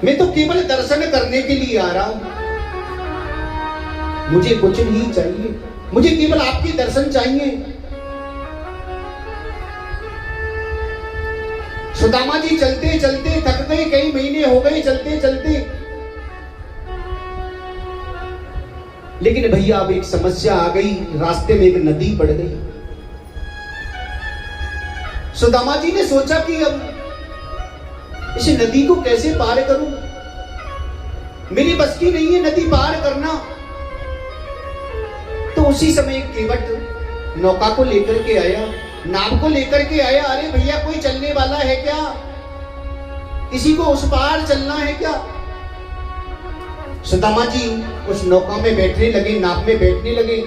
मैं तो केवल दर्शन करने के लिए आ रहा हूं, मुझे कुछ नहीं चाहिए, मुझे केवल आपके दर्शन चाहिए। सुदामा जी चलते चलते थक गए, कई महीने हो गए चलते चलते। लेकिन भैया अब एक समस्या आ गई, रास्ते में एक नदी पड़ गई। सुदामा जी ने सोचा कि अब इस नदी को कैसे पार करूं, मेरी बस की नहीं है नदी पार करना। तो उसी समय एक केवट नौका को लेकर के आया, नाव को लेकर के आया। अरे भैया कोई चलने वाला है क्या, किसी को उस पार चलना है क्या? सुदामा जी उस नौका में बैठने लगे, नाव में बैठने लगे।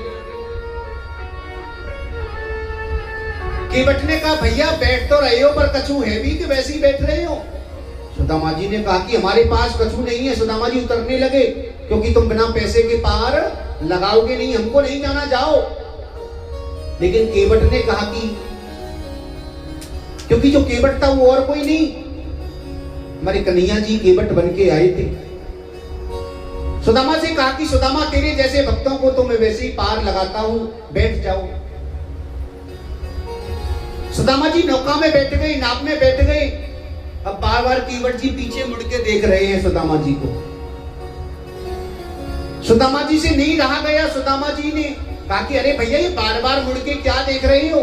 केवट ने कहा भैया बैठ तो रहे हो पर कछू है भी कि वैसे ही बैठ रहे हो? सुदामा जी ने कहा कि हमारे पास कछू नहीं है। सुदामा जी उतरने लगे, क्योंकि तुम बिना पैसे के पार लगाओगे नहीं, हमको नहीं जाना, जाओ। लेकिन केवट ने कहा कि, क्योंकि जो केवट था वो और कोई नहीं, हमारे कन्हैया जी केवट बन के आए थे। सुदामा से कहा कि सुदामा तेरे जैसे भक्तों को तो मैं वैसे ही पार लगाता हूं, बैठ जाओ। सुदामा जी नौका में बैठ गए, नाव में बैठ गए। अब बार बार केवट जी पीछे मुड़ के देख रहे हैं सुदामा जी को। सुदामा जी से नहीं रहा गया। सुदामा जी ने कहा कि अरे भैया ये बार बार मुड़ के क्या देख रहे हो?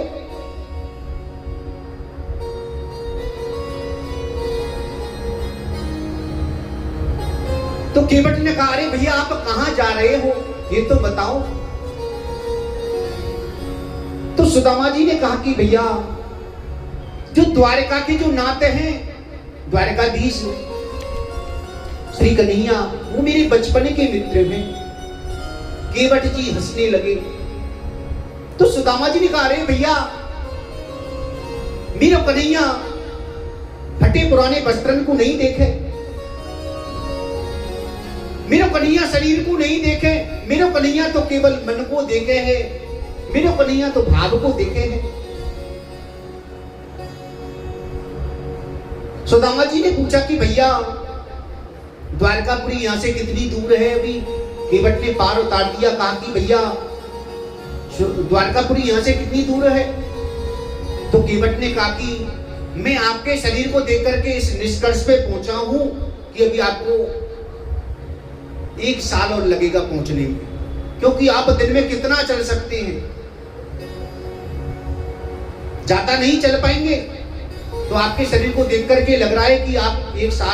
तो केवट ने कहा अरे भैया आप कहां जा रहे हो, ये तो बताओ। तो सुदामा जी ने कहा कि भैया जो द्वारका के जो नाथ हैं, द्वारकाधीश श्री कन्हैया, वो मेरे बचपन के मित्र हैं। केवट जी हंसने लगे। तो सुदामा जी ने कहा अरे भैया मेरा कन्हैया फटे पुराने वस्त्रन को नहीं देखे, मेरा कन्हैया शरीर को नहीं देखे, मेरा कन्हैया तो केवल मन को देखे हैं, मेरा कन्हैया तो भाव को देखे हैं। सुदामा जी ने पूछा कि भैया द्वारकापुरी यहां से कितनी दूर है? अभी केवट ने पार उतार दिया। कहा कि भैया द्वारकापुरी यहां से कितनी दूर है? तो केवट ने कहा कि मैं आपके शरीर को देख करके इस निष्कर्ष पे पहुंचा हूं कि अभी आपको 1 साल और लगेगा पहुंचने में, क्योंकि आप दिन में कितना चल सकते हैं, ज्यादा नहीं चल पाएंगे। तो आपके शरीर को देख करके लग रहा है कि आप 1 साल